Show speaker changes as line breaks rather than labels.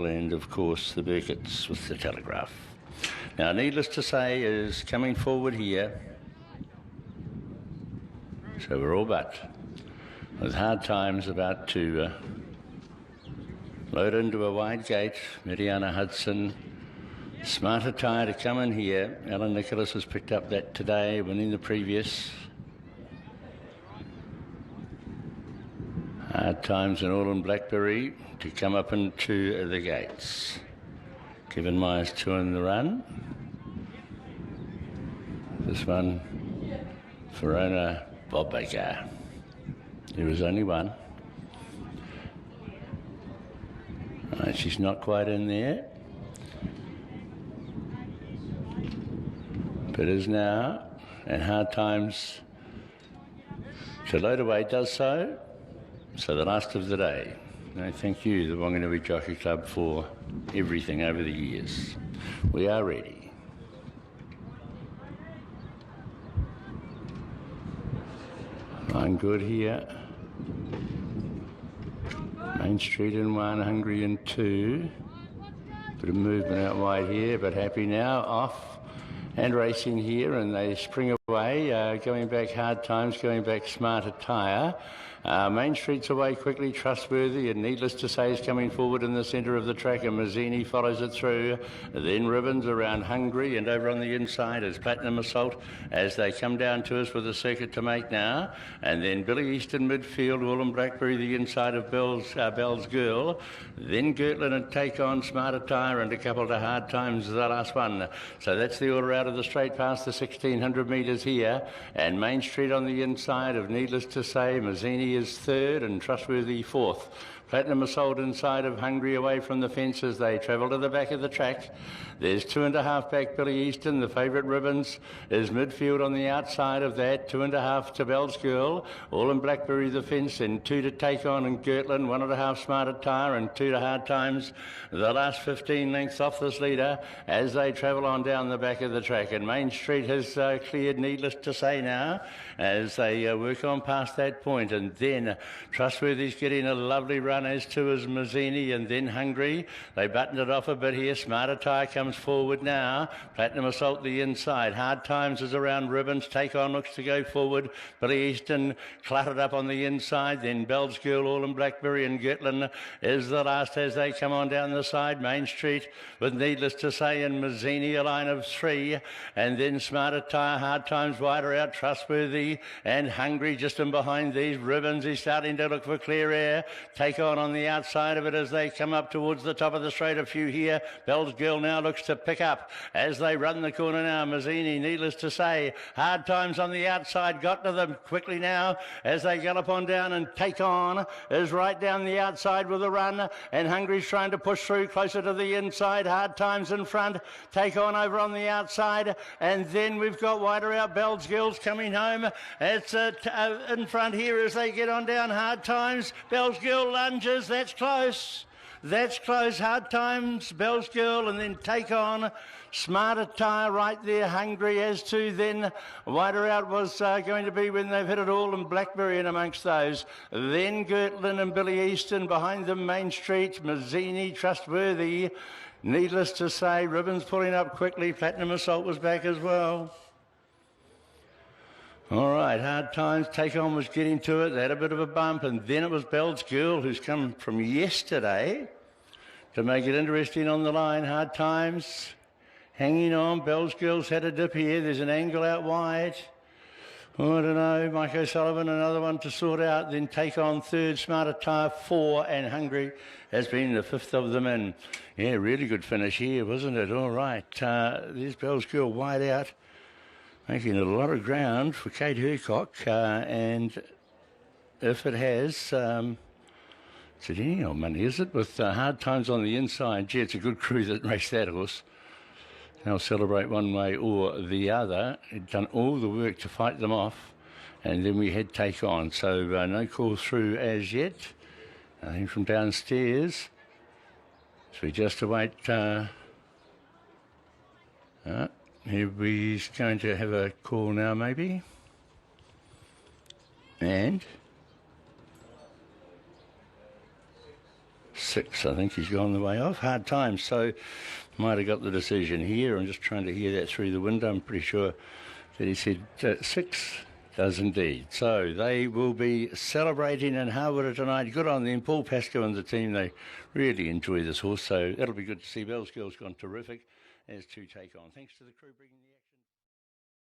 and of course the Burkitts with the Telegraph. Now, needless to say, is coming forward here. So we're all but, with Hardtimes about to load into a wide gate. Mariana Hudson, smart attire to come in here. Alan Nicholas has picked up that today, winning the previous. Hardtimes and All in Blackberry to come up into the gates. Kevin Myers two in the run. This one, Verona Bob Baker. There was only one. Right, she's not quite in there, but is now, and Hardtimes to load away does so. So the last of the day. No, thank you, the Wanganui Jockey Club, for everything over the years. We are ready. Line good here. Main Street in one, Hungry in two. Bit of movement out wide here, but happy now. Off and racing here, and they spring away. Going back Hardtimes, going back Smart Attire. Main Street's away quickly, Trustworthy, and needless to say is coming forward in the centre of the track, and Mazzini follows it through. Then Ribbons around Hungry, and over on the inside is Platinum Assault as they come down to us with a circuit to make now. And then Billy East in midfield, All in Blackberry the inside of Bellesgirl. Then Gertlin and Take On, Smart Attire, and a couple to Hardtimes, the last one. So that's the order out of the straight past the 1600 metres here. And Main Street on the inside of Needless to Say, Mazzini is third and Trustworthy fourth. Platinum Assault inside of Hungry away from the fence as they travel to the back of the track. There's 2.5 back Billy Easton. The favourite Ribbons is midfield on the outside of that. 2.5 to Bellesgirl. All in Blackberry the fence, and 2 to Take On and Gertlin. 1.5 Smart Attire and 2 to Hardtimes. The last 15 lengths off this leader as they travel on down the back of the track. And Main Street has cleared, needless to say now, as they work on past that point. And then Trustworthy's getting a lovely run, as to as Mazzini, and then Hungry. They buttoned it off a bit here. Smart Attire comes forward now. Platinum Assault the inside. Hardtimes is around Ribbons. Take On looks to go forward. Billy Easton cluttered up on the inside. Then Bellesgirl, All in Blackberry, and Gertlin is the last as they come on down the side. Main Street with Needless to Say and Mazzini, a line of three. And then Smart Attire, Hardtimes wider out, Trustworthy and Hungry just in behind these. Ribbons is starting to look for clear air. Take On the outside of it as they come up towards the top of the straight. A few here. Bellesgirl now looks to pick up as they run the corner now. Mazzini, Needless to Say. Hardtimes on the outside, got to them quickly now as they gallop on down, and Take On is right down the outside with a run, and Hungry's trying to push through closer to the inside. Hardtimes in front. Take On over on the outside, and then we've got wider out. Bellesgirl's coming home. It's in front here as they get on down. Hardtimes. Bellesgirl lunges. That's close. That's close. Hardtimes, Bellesgirl, and then Take On. Smart Attire right there. Hungry as to then wider out was going to be when they've hit it all, and Blackberry in amongst those. Then Gertlin and Billy Easton behind them. Main Street, Mazzini, Trustworthy. Needless to Say, Ribbons pulling up quickly. Platinum Assault was back as well. All right, Hardtimes, Take On was getting to it. They had a bit of a bump, and then it was Bellesgirl, who's come from yesterday to make it interesting on the line. Hardtimes hanging on. Bellesgirl's had a dip here. There's an angle out wide. Oh, I don't know. Mike O'Sullivan, another one to sort out. Then Take On third, Smart Attire four, and Hungry has been the fifth of them in. Yeah, really good finish here, wasn't it? All right, there's Bellesgirl wide out, making a lot of ground for Kate Hercock, and if it has, is it any old money, is it? With Hardtimes on the inside, gee, it's a good crew that raced that horse. They'll celebrate one way or the other. It done all the work to fight them off, and then we had Take On. So no call through as yet. I think from downstairs. So we just await. He's going to have a call now, maybe. And 6, I think he's gone the way off. Hardtimes, so might have got the decision here. I'm just trying to hear that through the window. I'm pretty sure that he said 6. Does indeed. So they will be celebrating in Harwood tonight. Good on them. Paul Pascoe and the team, they really enjoy this horse. So that'll be good to see. Bellesgirl's gone terrific as to take on. Thanks to the crew bringing the